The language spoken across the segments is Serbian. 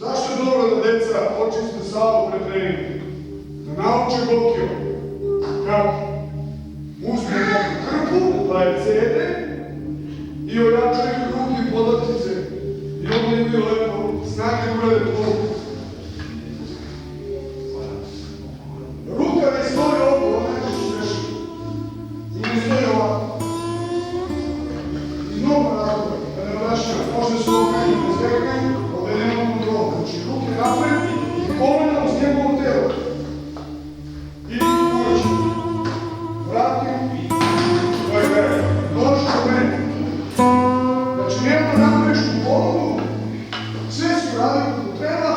Zašto je dobro da deca očiste salu pre treninga? Da nauče gokio. Kako? Uzmemo krpu, pa je cede i ojačaju ruke i podlatice. I onda imaju lepo snage da urade poruku. Ruka ne stoji ovdje, ona je nešto smešna. I ne stoji ovako. Iz mnogo razloga, kada ne vraćaju, može se okrenju bez vekanja, ovdje nema kontrola. Znači, ruke napred i kolena uz njegovo telo. I uveći. Vratim. To je vere. Dođi do mene. Znači, nema da napraviš u pologu, sve su radi kako treba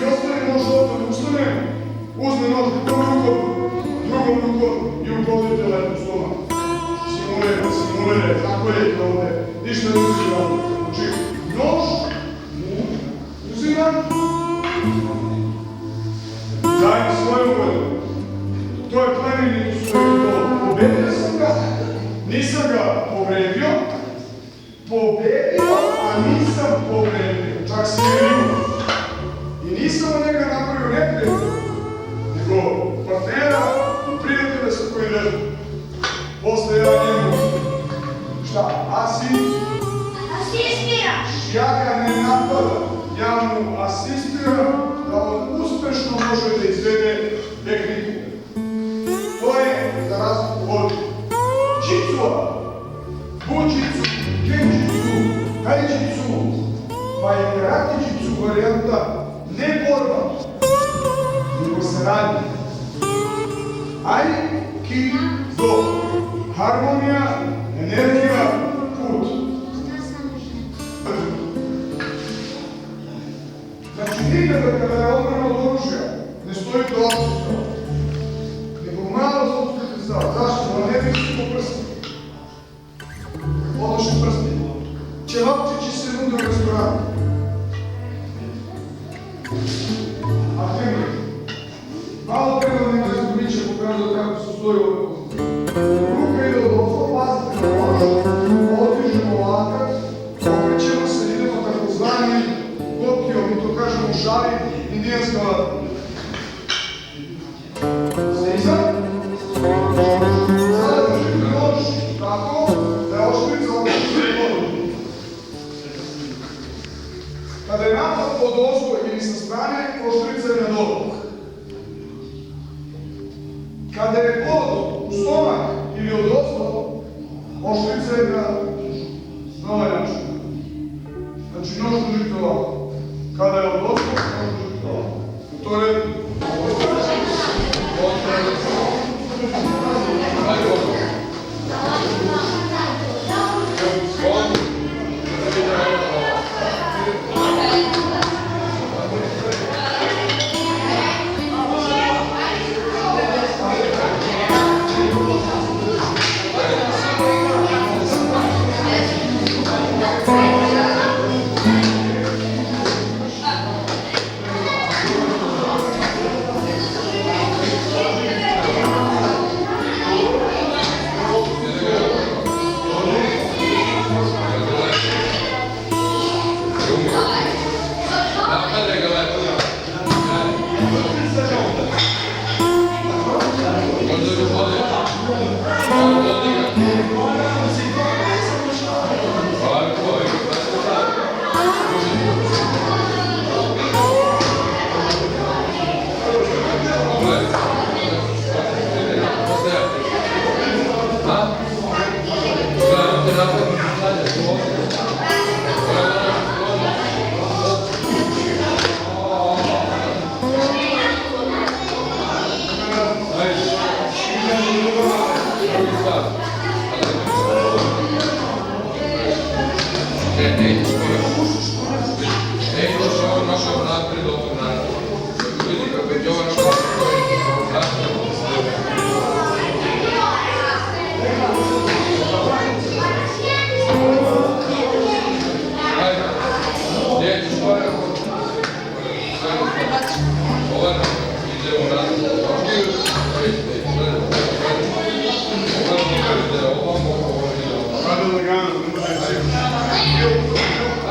i ostane nož ovdje da ustane, uzme nož drugom rukom i ukodite lepo stomak. Simulere, tako je ovdje, ništa ne uzimam. Znači, nož, uzimam, dajem svoju volju. To je plemenito su rekli to. Pobedio sam ga, nisam ga povredio, a nisam povredio, čak se je vidio. I nisam od njega napravio neprijatelja, nego partnera i prijatelja sa koji vežu. Posle ja njemu, šta, asistiraš? Ja ga ne napadam, ja mu asistiram da on uspešno može da izvede tehniku. To je za razliku od džitsua, buđicu, kenđicu, tajđicu, pa je karate-džitsu varijanta ne borba, nego saradnja. Aikido, harmonija, energija, put. Znači, nikada kada je odbrana od oružja, ne stoji to apsolutno, nego malo zauzmete stav. Zašto? Da ne biti po prsti. Odnoši prsti. Ćevapčići se nude u restoranu. A temelj. Malo prema Engleskog biće pokazao kako se stoji ovdje. Ruka ide od ozgo, pazite na nož, otižemo lakat, okrećemo se, idemo takozvani gokio, mi to kažemo u šali, indijanska vata. Stiza. Sada držite nož tako da je oštrica okrećena vodu. Kada je napad od ozgo ili sa strane, oštrica je na dolu. Kada je bod u stomak ili od ozgo, oštrica je na ovaj način. Znači, nož držite ovako. Kada je od ozgo, nož držite ovako. To je...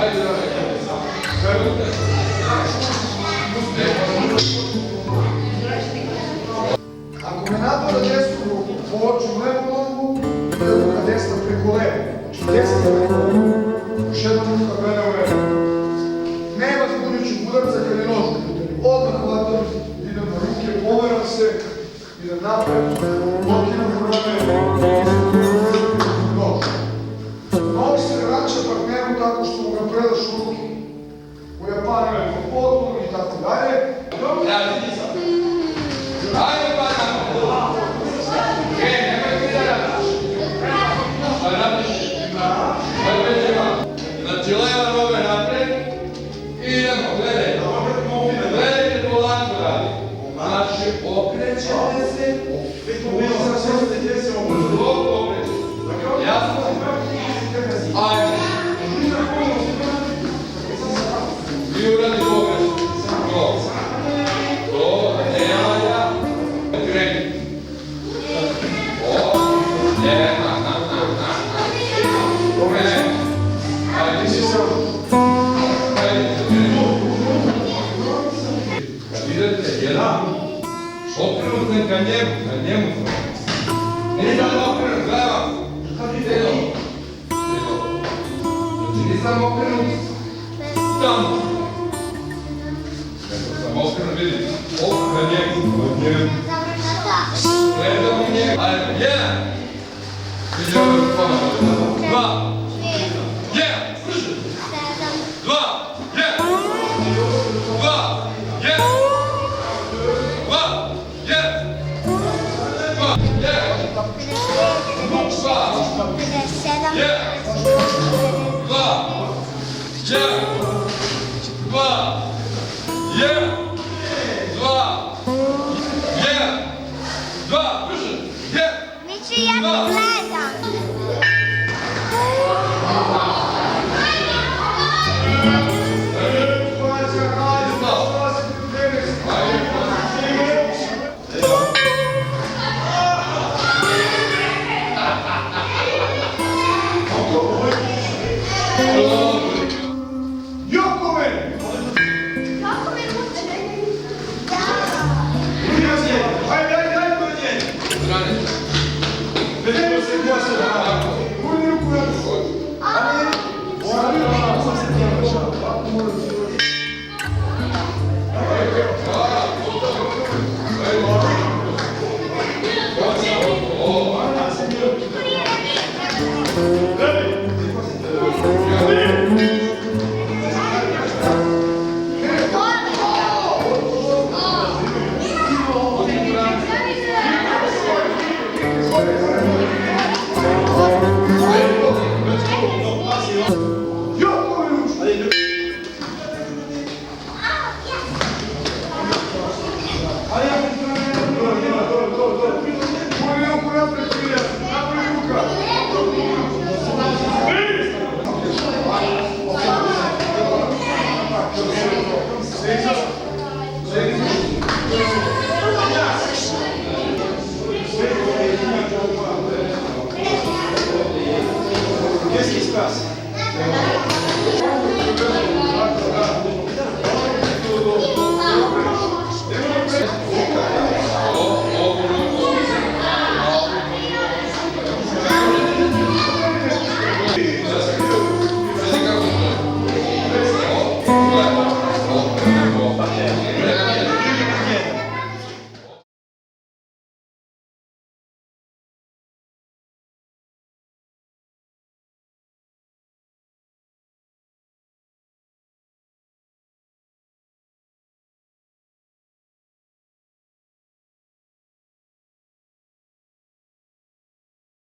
Ajde, Ако ме напада десна рука, повече лево ногу, да рука десна преко лево. Значи десна преко лево. Уште една рука лево лево. Нема збуничи ударца каде ножка. Одмah hvatam, idem na ruke, pomeram se, idem napred, blokirам rame, nož. Nož se vraća partneru tako što mu ga predaš u ruke. U Japanu po podu i tako dalje. Radi nisam. Ajde pa nam. Nemoj ti da radiš. Pa radiš. Pa već ima. Znači leva noga napred. Idemo, gledaj. Gledajte polako radi. Znači okrećete se. Zbog okrećete. Jasno? Ajde. I uradi pogrešno. To ne valja. Kreni. Ajde, si sam. Kad idete jedan, okrenut ka njemu. Nisam okrenut, gledam. Znači nisam okrenut tamo. Nego sam okrenut, vidim, ka njemu. Gledam u njegu. Ajde, jedan. Vidimo ponovno. Dva. Jedan. Dva. Jedan. Dva. Jedan. Dva. Jedan. Dva. Jedan. Miči, ja te gledam. Qu'est-ce qui se passe? Yeah.